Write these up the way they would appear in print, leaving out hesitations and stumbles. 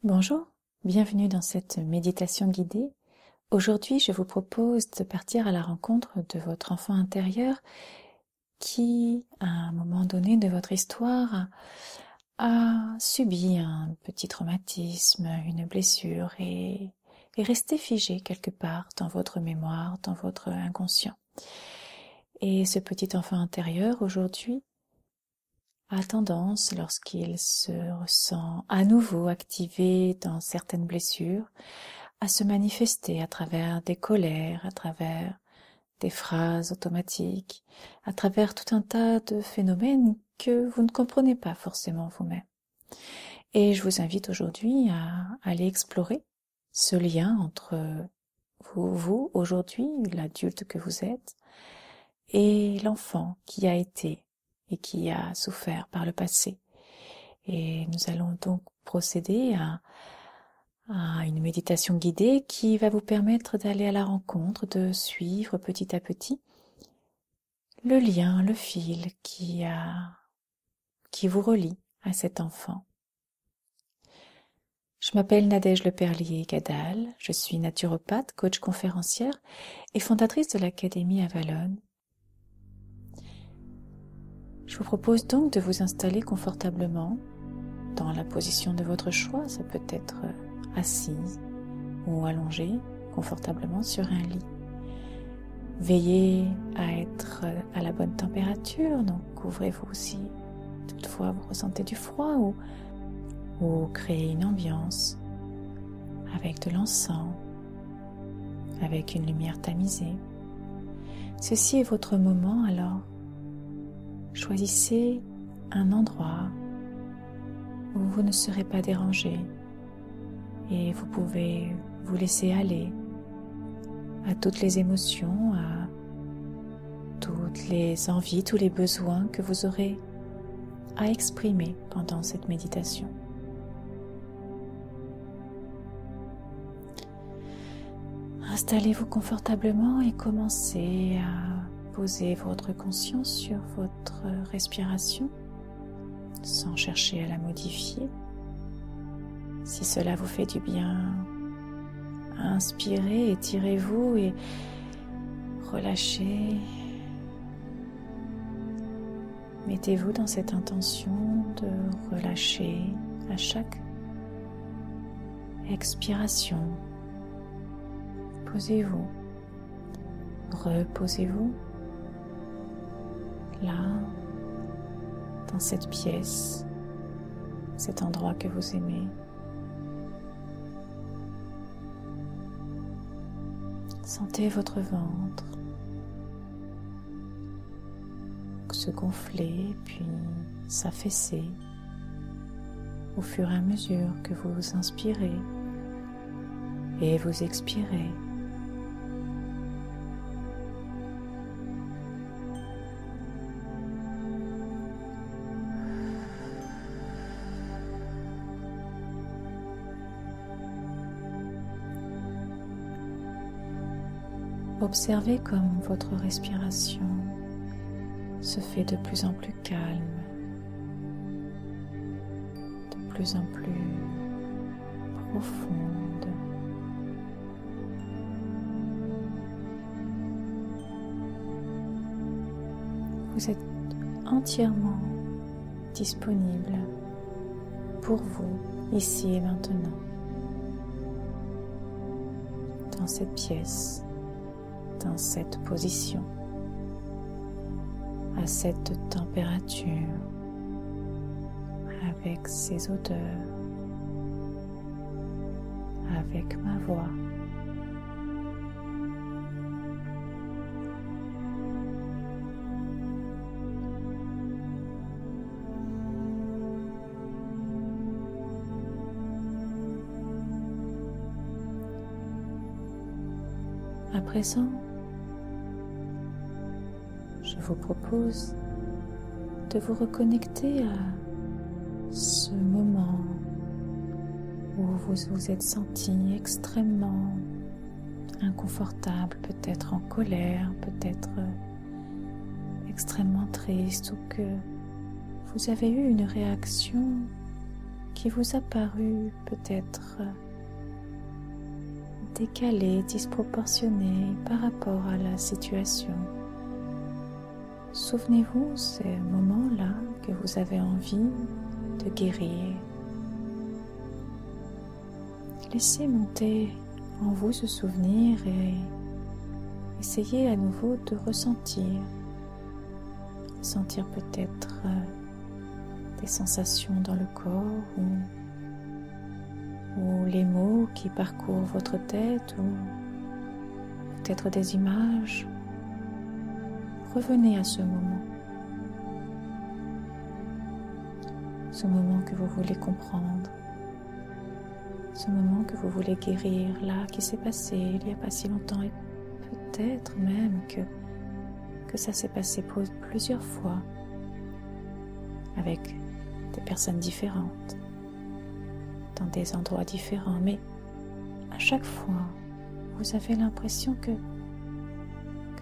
Bonjour, bienvenue dans cette méditation guidée. Aujourd'hui, je vous propose de partir à la rencontre de votre enfant intérieur qui, à un moment donné de votre histoire, a subi un petit traumatisme, une blessure et est resté figé quelque part dans votre mémoire, dans votre inconscient. Et ce petit enfant intérieur, aujourd'hui, a tendance, lorsqu'il se ressent à nouveau activé dans certaines blessures, à se manifester à travers des colères, à travers des phrases automatiques, à travers tout un tas de phénomènes que vous ne comprenez pas forcément vous-même. Et je vous invite aujourd'hui à aller explorer ce lien entre vous aujourd'hui, l'adulte que vous êtes, et l'enfant qui a été et qui a souffert par le passé. Et nous allons donc procéder à une méditation guidée qui va vous permettre d'aller à la rencontre, de suivre petit à petit le lien, le fil qui vous relie à cet enfant. Je m'appelle Nadège Leperlier-Gadal, je suis naturopathe, coach conférencière et fondatrice de l'Académie Avalon. Je vous propose donc de vous installer confortablement dans la position de votre choix. Ça peut être assise ou allongée confortablement sur un lit. Veillez à être à la bonne température, donc couvrez-vous si toutefois vous ressentez du froid ou créez une ambiance avec de l'encens, avec une lumière tamisée. Ceci est votre moment, alors choisissez un endroit où vous ne serez pas dérangé et vous pouvez vous laisser aller à toutes les émotions, à toutes les envies, tous les besoins que vous aurez à exprimer pendant cette méditation. Installez-vous confortablement et commencez à poser votre conscience sur votre respiration sans chercher à la modifier. Si cela vous fait du bien, inspirez, étirez-vous et relâchez. Mettez-vous dans cette intention de relâcher à chaque expiration. Posez-vous, reposez-vous là, dans cette pièce, cet endroit que vous aimez. Sentez votre ventre se gonfler puis s'affaisser au fur et à mesure que vous inspirez et vous expirez. Observez comme votre respiration se fait de plus en plus calme, de plus en plus profonde. Vous êtes entièrement disponible pour vous, ici et maintenant, dans cette pièce, dans cette position, à cette température, avec ces odeurs, avec ma voix. À présent, je vous propose de vous reconnecter à ce moment où vous vous êtes senti extrêmement inconfortable, peut-être en colère, peut-être extrêmement triste, ou que vous avez eu une réaction qui vous a paru peut-être décalé, disproportionné par rapport à la situation. Souvenez-vous ces moments-là que vous avez envie de guérir. Laissez monter en vous ce souvenir et essayez à nouveau de ressentir peut-être des sensations dans le corps ou les mots qui parcourent votre tête ou peut-être des images. Revenez à ce moment que vous voulez comprendre, ce moment que vous voulez guérir, là, qui s'est passé il n'y a pas si longtemps et peut-être même que ça s'est passé plusieurs fois avec des personnes différentes, dans des endroits différents, mais à chaque fois, vous avez l'impression que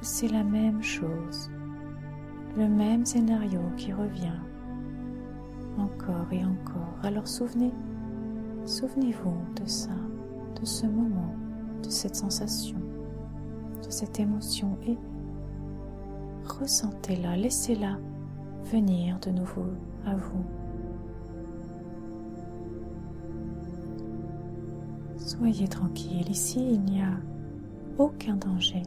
c'est la même chose, le même scénario qui revient encore et encore. Alors souvenez-vous de ça, de ce moment, de cette sensation, de cette émotion et ressentez-la, laissez-la venir de nouveau à vous. Soyez tranquille, ici il n'y a aucun danger.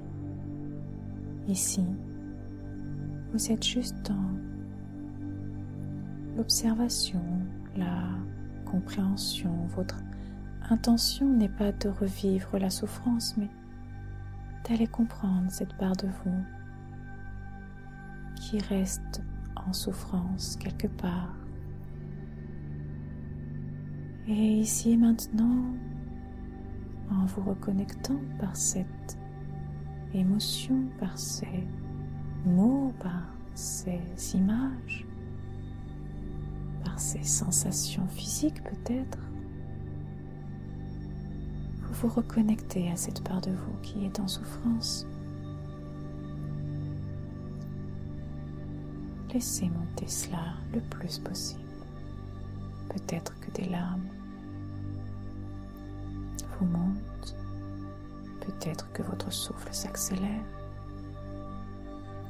Ici, vous êtes juste dans l'observation, la compréhension. Votre intention n'est pas de revivre la souffrance, mais d'aller comprendre cette part de vous qui reste en souffrance quelque part. Et ici et maintenant, en vous reconnectant par cette émotion, par ces mots, par ces images, par ces sensations physiques peut-être, vous vous reconnectez à cette part de vous qui est en souffrance. Laissez monter cela le plus possible. Peut-être que des larmes vous montent, peut-être que votre souffle s'accélère,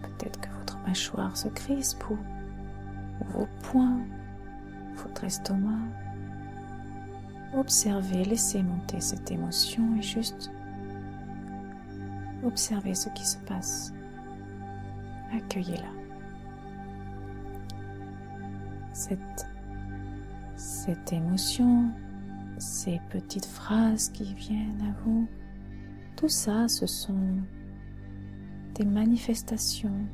peut-être que votre mâchoire se crispe ou vos poings, votre estomac. Observez, laissez monter cette émotion et juste observez ce qui se passe. Accueillez-la. Cette émotion, ces petites phrases qui viennent à vous, tout ça, ce sont des manifestations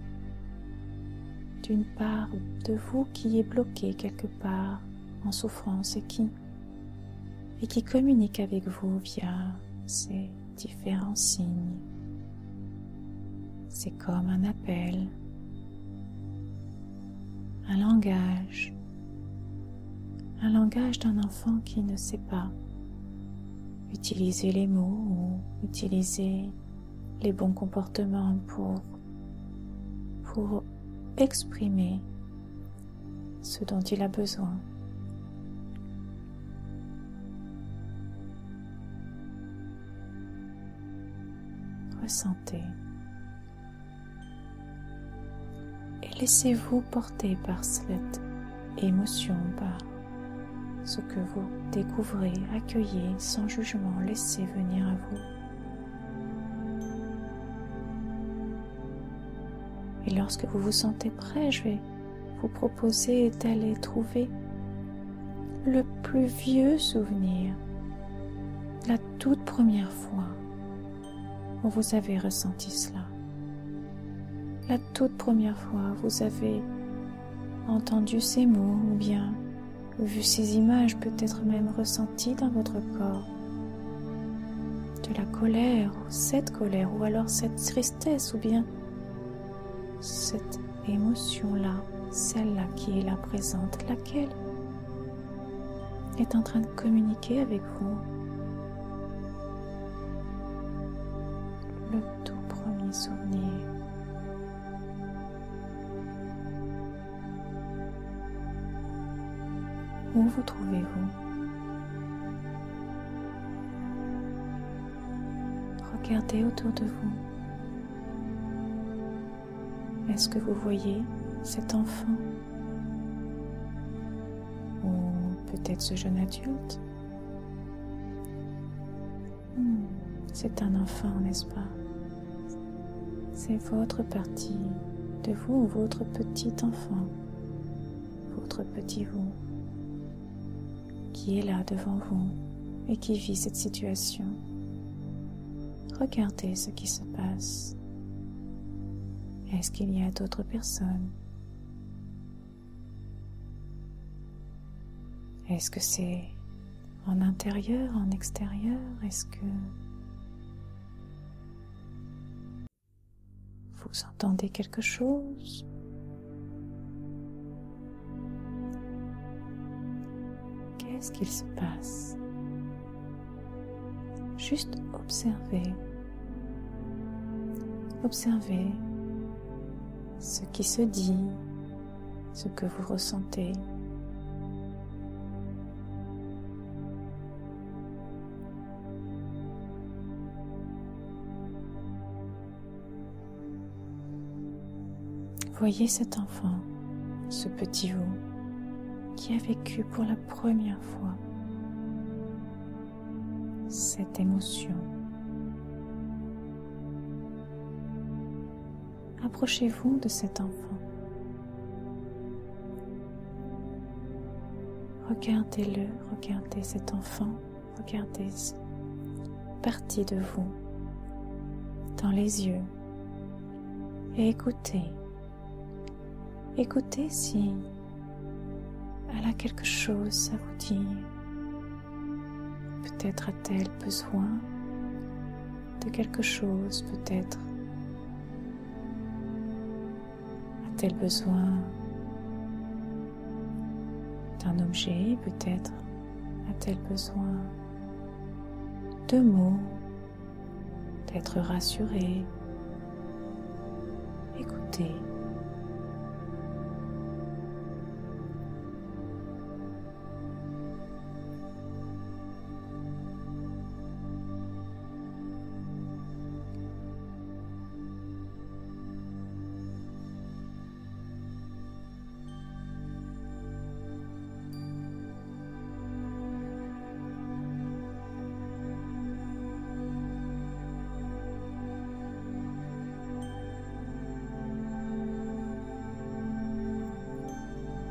d'une part de vous qui est bloquée quelque part en souffrance et qui communique avec vous via ces différents signes. C'est comme un appel, un langage d'un enfant qui ne sait pas utiliser les mots ou utiliser les bons comportements pour exprimer ce dont il a besoin. Ressentez et laissez-vous porter par cette émotion, par ce que vous découvrez, accueillez sans jugement, laissez venir à vous. Et lorsque vous vous sentez prêt, je vais vous proposer d'aller trouver le plus vieux souvenir, la toute première fois où vous avez ressenti cela. La toute première fois où vous avez entendu ces mots ou bien vu ces images, peut-être même ressenties dans votre corps, de la colère, ou cette colère, ou alors cette tristesse, ou bien cette émotion-là, celle-là qui est là présente, laquelle est en train de communiquer avec vous. Le tout premier souvenir. Où vous trouvez-vous? Regardez autour de vous. Est-ce que vous voyez cet enfant? Ou peut-être ce jeune adulte? C'est un enfant, n'est-ce pas? C'est votre partie de vous, votre petit enfant, votre petit vous, qui est là devant vous et qui vit cette situation. Regardez ce qui se passe. Est-ce qu'il y a d'autres personnes? Est-ce que c'est en intérieur, en extérieur? Est-ce que vous entendez quelque chose? Qu'est-ce qu'il se passe? Juste observez. Observez ce qui se dit, ce que vous ressentez. Voyez cet enfant, ce petit vous, qui a vécu pour la première fois cette émotion. Approchez-vous de cet enfant. Regardez-le, regardez cet enfant, regardez cette partie de vous dans les yeux et écoutez. Écoutez si elle a quelque chose à vous dire. Peut-être a-t-elle besoin de quelque chose, peut-être a-t-elle besoin d'un objet, peut-être a-t-elle besoin de mots, d'être rassurée. Écoutez.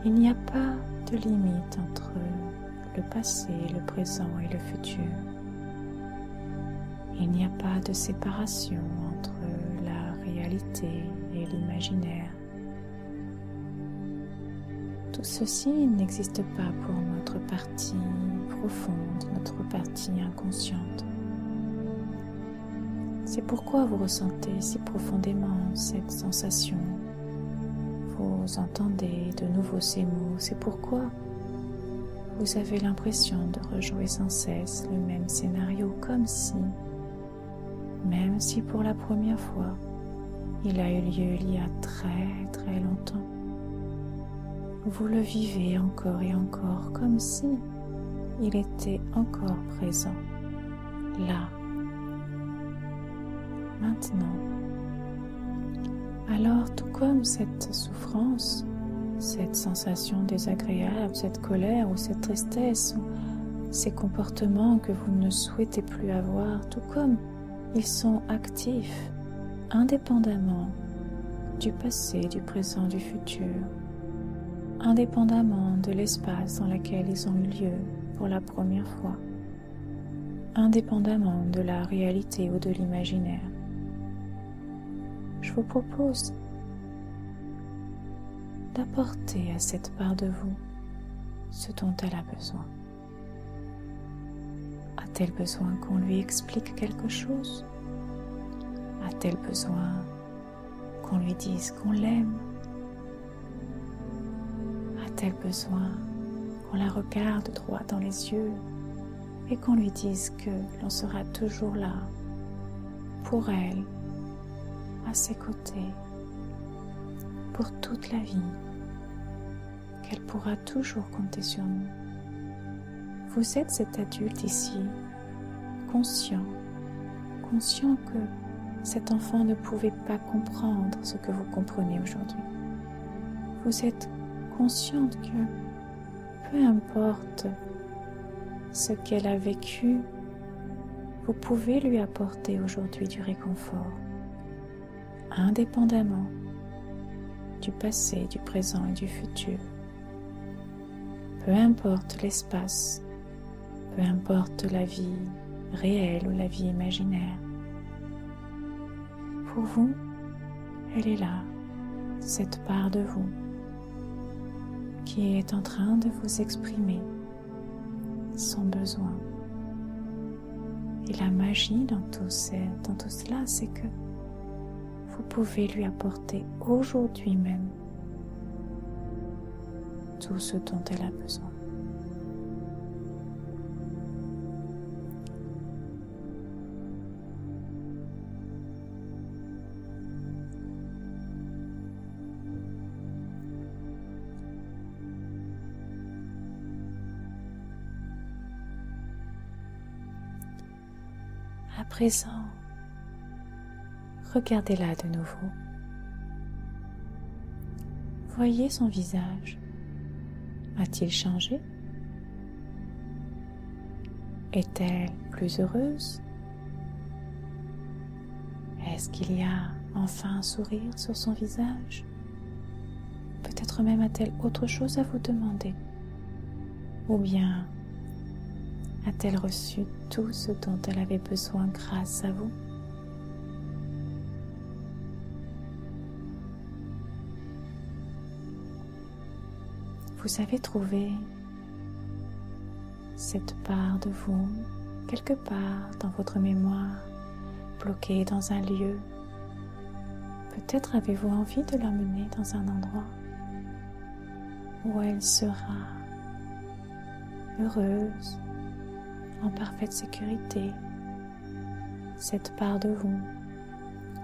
Il n'y a pas de limite entre le passé, le présent et le futur. Il n'y a pas de séparation entre la réalité et l'imaginaire. Tout ceci n'existe pas pour notre partie profonde, notre partie inconsciente. C'est pourquoi vous ressentez si profondément cette sensation. Vous entendez de nouveau ces mots, c'est pourquoi vous avez l'impression de rejouer sans cesse le même scénario, comme si, même si pour la première fois, il a eu lieu il y a très très longtemps, vous le vivez encore et encore, comme si il était encore présent, là, maintenant. Alors, tout comme cette souffrance, cette sensation désagréable, cette colère ou cette tristesse, ou ces comportements que vous ne souhaitez plus avoir, tout comme ils sont actifs, indépendamment du passé, du présent, du futur, indépendamment de l'espace dans lequel ils ont eu lieu pour la première fois, indépendamment de la réalité ou de l'imaginaire. Je vous propose d'apporter à cette part de vous ce dont elle a besoin. A-t-elle besoin qu'on lui explique quelque chose? A-t-elle besoin qu'on lui dise qu'on l'aime? A-t-elle besoin qu'on la regarde droit dans les yeux et qu'on lui dise que l'on sera toujours là pour elle, à ses côtés, pour toute la vie, qu'elle pourra toujours compter sur nous? Vous êtes cet adulte ici, conscient que cet enfant ne pouvait pas comprendre ce que vous comprenez aujourd'hui. Vous êtes consciente que peu importe ce qu'elle a vécu, vous pouvez lui apporter aujourd'hui du réconfort, indépendamment du passé, du présent et du futur. Peu importe l'espace, peu importe la vie réelle ou la vie imaginaire. Pour vous, elle est là, cette part de vous qui est en train de vous exprimer son besoin. Et la magie dans tout cela, c'est que vous pouvez lui apporter aujourd'hui même tout ce dont elle a besoin. À présent, regardez-la de nouveau. Voyez son visage. A-t-il changé? Est-elle plus heureuse? Est-ce qu'il y a enfin un sourire sur son visage? Peut-être même a-t-elle autre chose à vous demander? Ou bien a-t-elle reçu tout ce dont elle avait besoin grâce à vous? Vous avez trouvé cette part de vous quelque part dans votre mémoire, bloquée dans un lieu. Peut-être avez-vous envie de l'emmener dans un endroit où elle sera heureuse, en parfaite sécurité. Cette part de vous,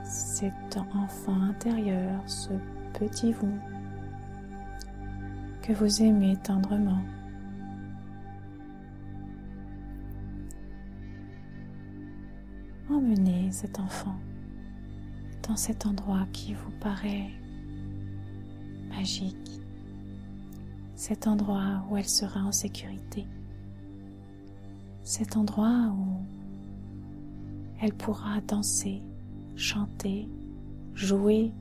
cet enfant intérieur, ce petit vous que vous aimez tendrement. Emmenez cet enfant dans cet endroit qui vous paraît magique, cet endroit où elle sera en sécurité, cet endroit où elle pourra danser, chanter, jouer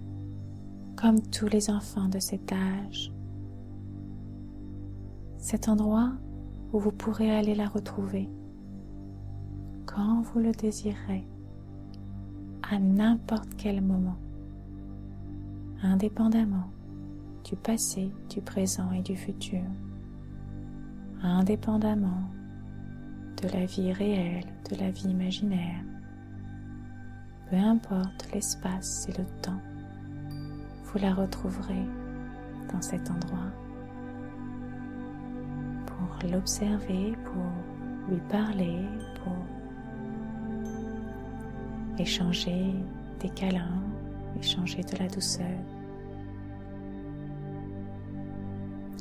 comme tous les enfants de cet âge. Cet endroit où vous pourrez aller la retrouver quand vous le désirerez, à n'importe quel moment, indépendamment du passé, du présent et du futur, indépendamment de la vie réelle, de la vie imaginaire. Peu importe l'espace et le temps, vous la retrouverez dans cet endroit pour l'observer, pour lui parler, pour échanger des câlins, échanger de la douceur.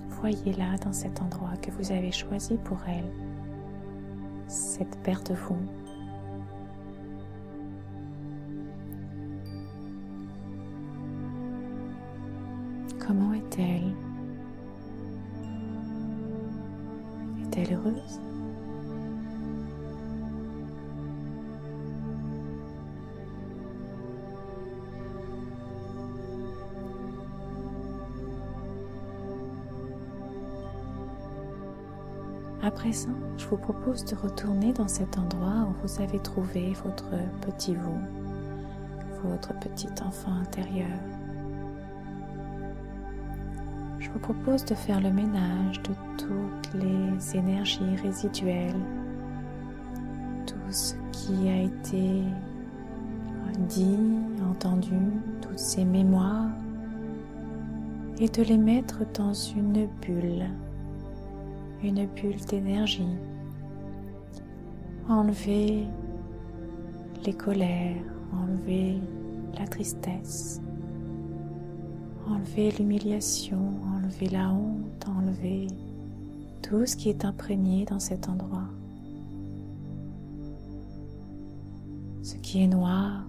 Voyez-la dans cet endroit que vous avez choisi pour elle, cette paire de vous. Comment est-elle? Est-elle heureuse? À présent, je vous propose de retourner dans cet endroit où vous avez trouvé votre petit vous, votre petit enfant intérieur. Je vous propose de faire le ménage de toutes les énergies résiduelles, tout ce qui a été dit, entendu, toutes ces mémoires, et de les mettre dans une bulle d'énergie. Enlever les colères, enlever la tristesse, enlever l'humiliation, enlever la honte, enlever tout ce qui est imprégné dans cet endroit. Ce qui est noir,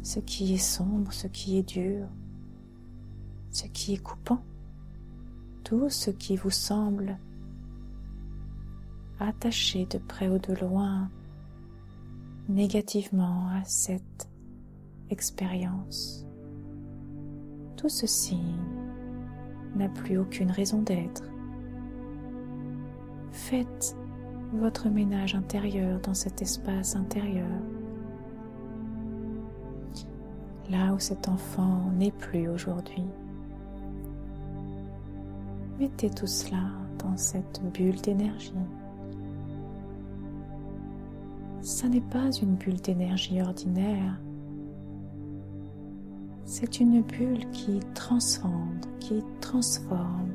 ce qui est sombre, ce qui est dur, ce qui est coupant, tout ce qui vous semble attaché de près ou de loin négativement à cette expérience. Tout ceci n'a plus aucune raison d'être. Faites votre ménage intérieur dans cet espace intérieur, là où cet enfant n'est plus aujourd'hui. Mettez tout cela dans cette bulle d'énergie. Ça n'est pas une bulle d'énergie ordinaire, c'est une bulle qui transcende, qui transforme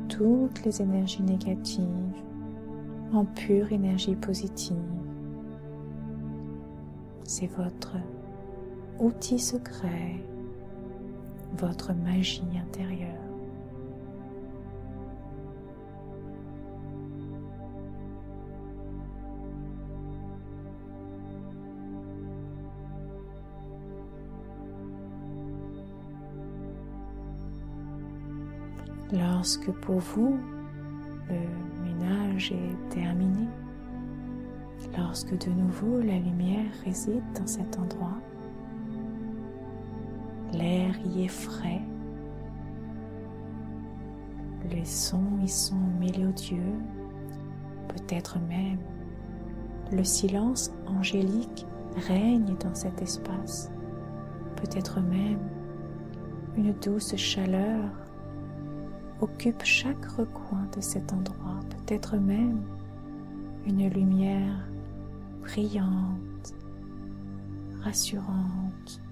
toutes les énergies négatives en pure énergie positive. C'est votre outil secret, votre magie intérieure. Lorsque pour vous, le ménage est terminé, lorsque de nouveau la lumière réside dans cet endroit, l'air y est frais, les sons y sont mélodieux, peut-être même le silence angélique règne dans cet espace, peut-être même une douce chaleur occupe chaque recoin de cet endroit, peut-être même une lumière brillante, rassurante,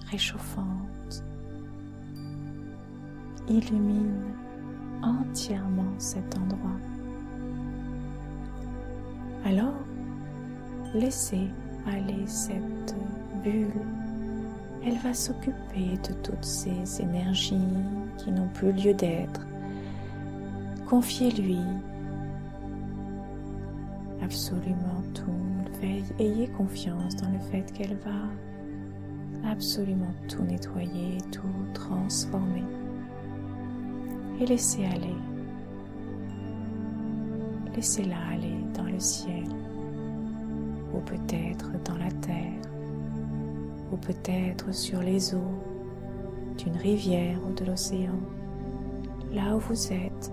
réchauffante, illumine entièrement cet endroit. Alors, laissez aller cette bulle. Elle va s'occuper de toutes ces énergies qui n'ont plus lieu d'être. Confiez-lui absolument tout. Ayez confiance dans le fait qu'elle va absolument tout nettoyer, tout transformer. Et laissez aller. Laissez-la aller dans le ciel, ou peut-être dans la terre, ou peut-être sur les eaux d'une rivière ou de l'océan. Là où vous êtes,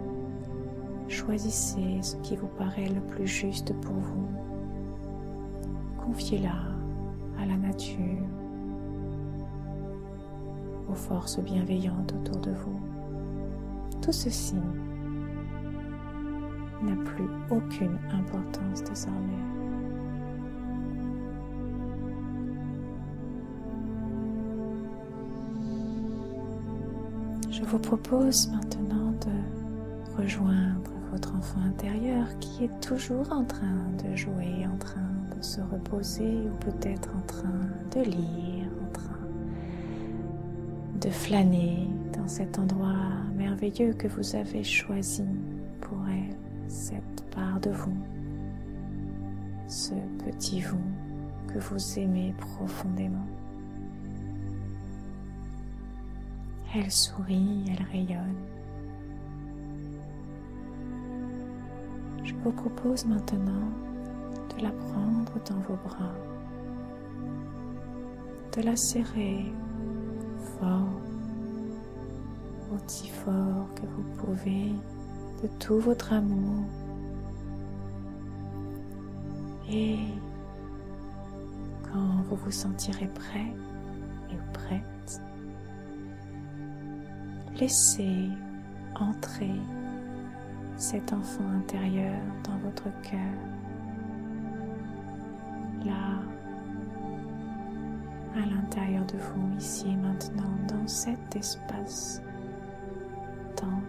choisissez ce qui vous paraît le plus juste pour vous. Confiez-la à la nature, aux forces bienveillantes autour de vous. Tout ceci n'a plus aucune importance désormais. Je vous propose maintenant de rejoindre votre enfant intérieur qui est toujours en train de jouer, en train de se reposer ou peut-être en train de lire, en train de flâner dans cet endroit merveilleux que vous avez choisi pour elle, cette part de vous, ce petit vous que vous aimez profondément. Elle sourit, elle rayonne. Je vous propose maintenant de la prendre dans vos bras, de la serrer fort, aussi fort que vous pouvez, de tout votre amour. Et quand vous vous sentirez prêt et prête, laissez entrer cet enfant intérieur dans votre cœur, là, à l'intérieur de vous, ici et maintenant, dans cet espace, dans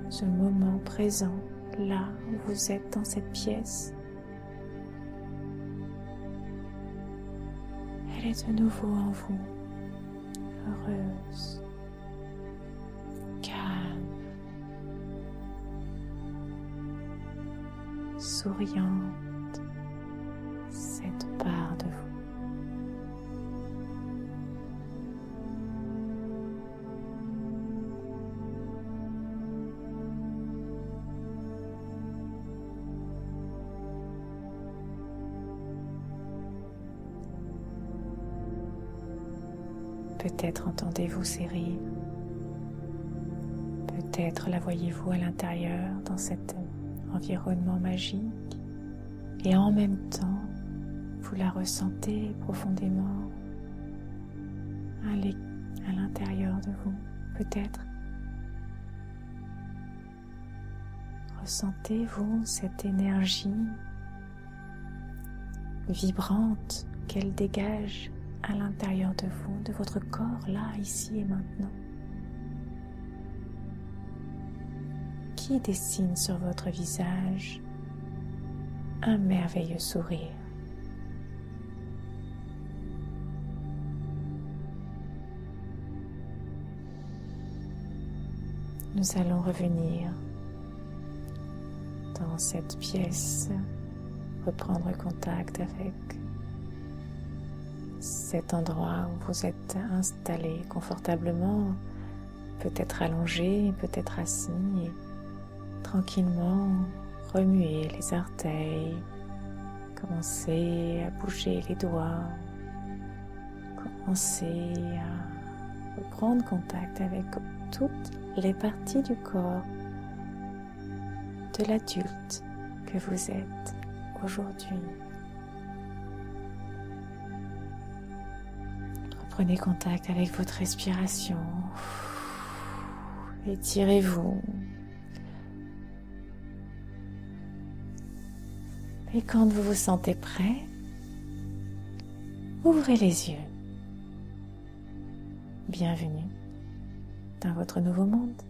ce moment présent, là où vous êtes dans cette pièce. Elle est de nouveau en vous, heureuse, souriante, cette part de vous. Peut-être entendez-vous ces rires, peut-être la voyez-vous à l'intérieur dans cet environnement magique et en même temps vous la ressentez profondément à l'intérieur de vous. Peut-être ressentez-vous cette énergie vibrante qu'elle dégage à l'intérieur de vous, de votre corps, là, ici et maintenant, qui dessine sur votre visage un merveilleux sourire. Nous allons revenir dans cette pièce, reprendre contact avec cet endroit où vous êtes installé confortablement, peut-être allongé, peut-être assis, et tranquillement remuer les orteils, commencer à bouger les doigts, commencer à reprendre contact avec toutes les parties du corps de l'adulte que vous êtes aujourd'hui. Prenez contact avec votre respiration. Étirez-vous. Et quand vous vous sentez prêt, ouvrez les yeux. Bienvenue dans votre nouveau monde.